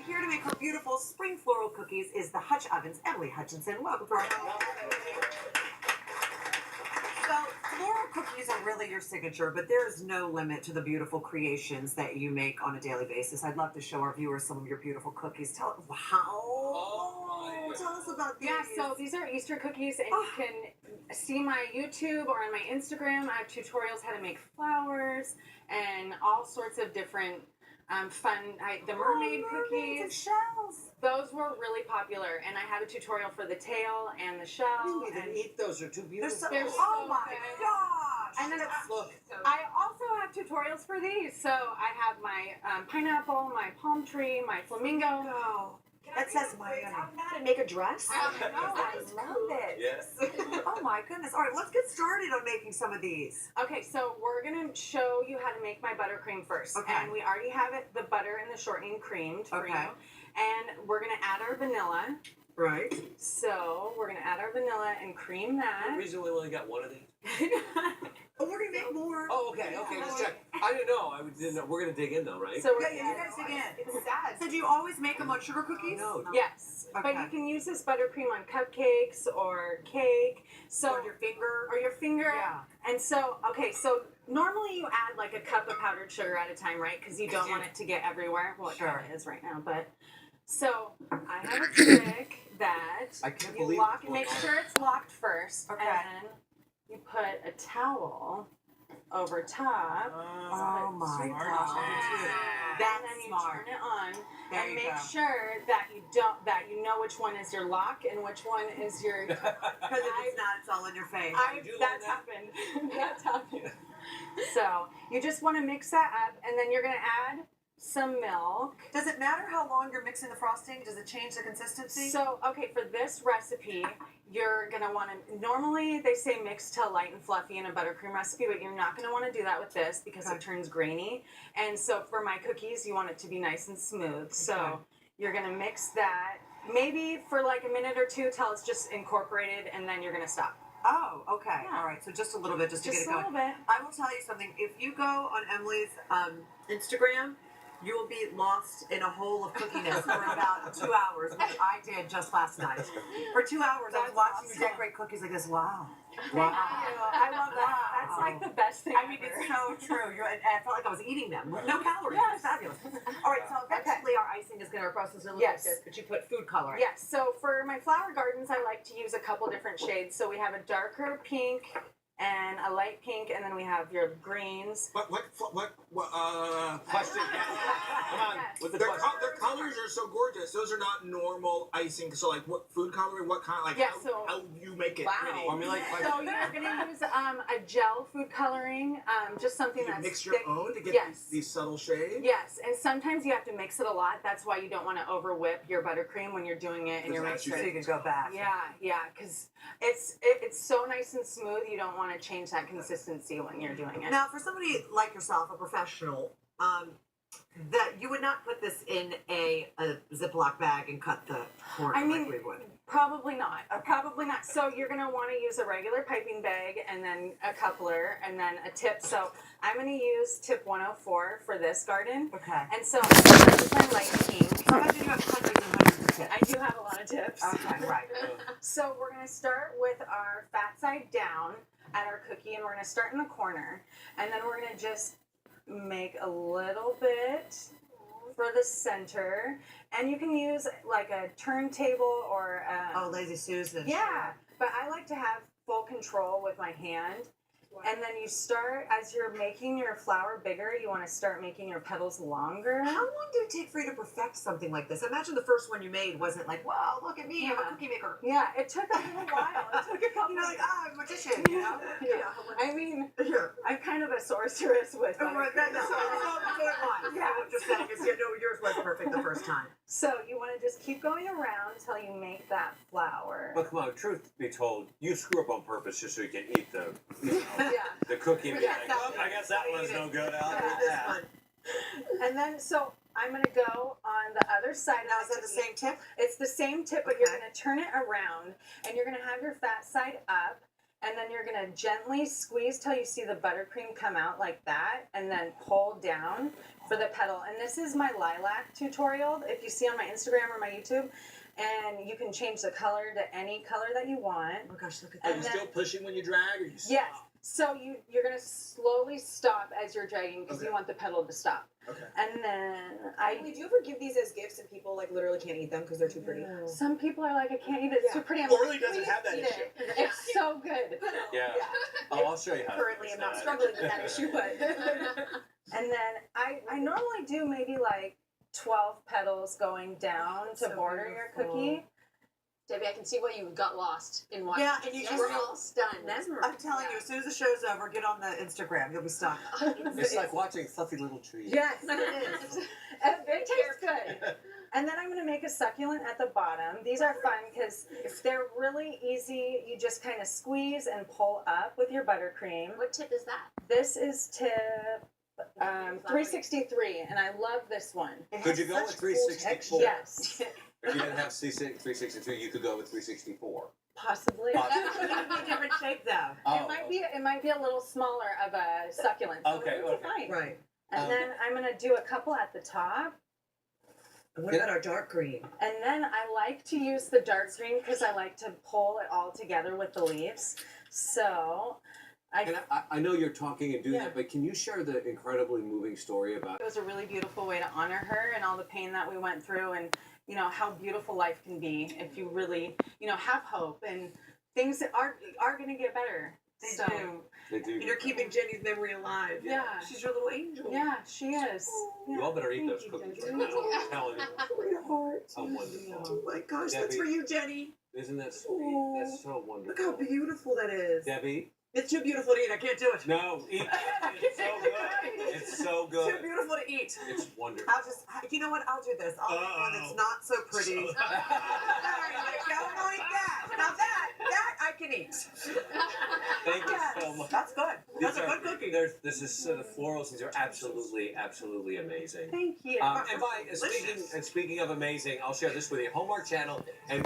here to make her beautiful spring floral cookies is the Hutch Ovens, Emily Hutchinson. Welcome to our show. So, floral cookies are really your signature, but there is no limit to the beautiful creations that you make on a daily basis. I'd love to show our viewers some of your beautiful cookies. Tell us about these. Yeah, so these are Easter cookies, and you can see my YouTube or on my Instagram. I have tutorials how to make flowers and all sorts of different fun. The mermaid cookies. And shells. Those were really popular, and I have a tutorial for the tail and the shell. You need to eat those. They're too beautiful. Oh my gosh! And then Look. I also have tutorials for these. So I have my pineapple, my palm tree, my flamingo. No. That says Miami. How to make a dress? I love it. Yes. Oh my goodness. All right, let's get started on making some of these. Okay, so we're going to show you how to make my buttercream first. Okay. And we already have it, the butter and the shortening creamed for you. And we're going to add our vanilla. Right. So we're going to add our vanilla and cream that. The reason we only got one of these. Oh, we're going to make more. Oh, okay, just check. I didn't know. I didn't know. We're gonna dig in though, right? So Yeah, you guys dig in. It's sad. So do you always make them on sugar cookies? No. Yes, Okay. but you can use this buttercream on cupcakes or cake. So Or your finger. or your finger. Yeah. And so, okay, so normally you add like a cup of powdered sugar at a time, right? Because you don't want it to get everywhere. Well, it kind of is right now, but. So I have a trick that I can't you believe lock. it's Make one. sure it's locked first, Okay. and then you put a towel over top. Oh my gosh. And That's then you smart. turn it on There and you make go. sure that you know which one is your lock and which one is your. Because if it's not, it's all in your face. Did you learn That's that? happened. That's happened. So you just want to mix that up, and then you're gonna add some milk. Does it matter how long you're mixing the frosting? Does it change the consistency? So, okay, for this recipe, you're going to want to, normally they say mix till light and fluffy in a buttercream recipe, but you're not going to want to do that with this because it turns grainy. And so for my cookies, you want it to be nice and smooth. So you're going to mix that maybe for like a minute or two till it's just incorporated, and then you're going to stop. Oh, okay. Yeah. All right. So just a little bit, just to Just get it a going. little bit. I will tell you something. If you go on Emily's Instagram, you will be lost in a hole of cookiness for about 2 hours, which I did just last night. For 2 hours, I was That's watching you awesome. decorate cookies like this. Wow. Wow. I love that. That's like the best thing I mean, ever. it's so true. And I felt like I was eating them with no calories. Yes. It's fabulous. All right, so eventually our icing is going to process a little Yes. like this, but you put food coloring. Yes, so for my flower gardens, I like to use a couple different shades. So we have a darker pink and a light pink, and then we have your greens. What Question. Come on, with the their, question. their colors are so gorgeous. Those are not normal icing. So, like, what food coloring? What kind? Like, Yeah, how, so- how you make it Wow. pretty? Formulate question. So you're going to use a gel food coloring, just something You that's mix your thick. own to get Yes. these subtle shades. Yes, and sometimes you have to mix it a lot. That's why you don't want to over whip your buttercream when you're doing it in your Because mixer. So you can go back. Yeah, because it's so nice and smooth. You don't want to change that consistency when you're doing it. Now, for somebody like yourself, a professional, that you would not put this in a Ziploc bag and cut the corn I mean, like we would. Probably not. Probably not. So you're going to want to use a regular piping bag and then a coupler and then a tip. So I'm going to use tip 104 for this garden. Okay. And so I'm going to use my light pink. Sometimes you have hundreds and hundreds of tips. I do have a lot of tips. Okay, right. So we're going to start with our fat side down at our cookie, and we're going to start in the corner. And then we're going to just make a little bit for the center. And you can use like a turntable or Oh, Lazy Susan. yeah, but I like to have full control with my hand. And then you start, as you're making your flower bigger, you want to start making your petals longer. How long did it take for you to perfect something like this? Imagine the first one you made wasn't like, wow, look at me, I'm a Yeah. cookie maker. Yeah, it took a little while. It took a couple You know, like, I'm a magician, you know? Yeah. I mean, Yeah. I'm kind of a sorceress with Oh, right, buttercream. that's all. Yeah, I'm just saying, because you know yours was perfect the first time. So you want to just keep going around until you make that flower. But come on, truth be told, you screw up on purpose just so you can eat the, Yeah. the cookie. And be Yeah, like, exactly. "Oh, I guess that one's no good. I'll Yeah. eat This that." one. And then, so I'm going to go on the other side. Now, of is that the cookie. same tip? It's the same tip, but you're Okay. going to turn it around, and you're going to have your fat side up, and then you're going to gently squeeze till you see the buttercream come out like that, and then pull down for the petal. And this is my lilac tutorial, if you see on my Instagram or my YouTube. And you can change the color to any color that you want. Oh my gosh, look at Are that. you then- still pushing when you drag, or you stop? Yes. So you're gonna slowly stop as you're dragging because Okay. you want the petal to stop. Okay. And then Wait, do you ever give these as gifts and people like literally can't eat them because they're too pretty? some people are like, I can't eat it. It's too pretty. I'm Orly like, doesn't "Please have that eat issue." it. It's so good. Yeah. Oh, I'll show you how. Currently, to I'm not fix that. struggling with that issue, but And then I normally do maybe like 12 petals going down to So border your beautiful. cookie. Debbie, I can see why you got lost in one. Yeah, and you We're just- all stunned. I'm telling you, as soon as the show's over, get on the Instagram. You'll be stuck. It's like watching fluffy little trees. Yes, it is. And it tastes good. And then I'm going to make a succulent at the bottom. These are fun because they're really easy. You just kind of squeeze and pull up with your buttercream. What tip is that? This is tip 363, and I love this one. It Could has you go such with cool 364? texture. Yes, If you didn't have 363, you could go with 364. possibly. It could be a different shape though. It might be a little smaller of a succulent. So Okay, it'll be okay. fine. Right. And then I'm going to do a couple at the top. And what about our dark green? And then I like to use the dark green because I like to pull it all together with the leaves. So And I know you're talking and doing Yeah. that, but can you share the incredibly moving story about it was a really beautiful way to honor her and all the pain that we went through, and you know how beautiful life can be if you really, you know, have hope, and things that are going to get better. They So, do. they do? And you're keeping Jenny's memory alive. Yeah. She's your little angel. Yeah, she is. Yeah. You all better eat Thank those you, cookies Debbie. right now. I'm telling you. Sweetheart. How wonderful. Oh my gosh, that's Debbie. for you, Jenny. Isn't that sweet? Oh, That's so wonderful. Look how beautiful that is. Debbie? It's too beautiful to eat. I can't do it. No, eat it. It's so good. It's so Too good. beautiful to eat. It's wonderful. I'll just, you know what? I'll do this. I'll make one that's not so pretty. All right, like, don't like that. Now that I can eat. Thank you so much. That's good. That's a These good cookie. This is sort of florals. These are absolutely, absolutely amazing. Thank you. And speaking of amazing, I'll share this with you. Hallmark Channel and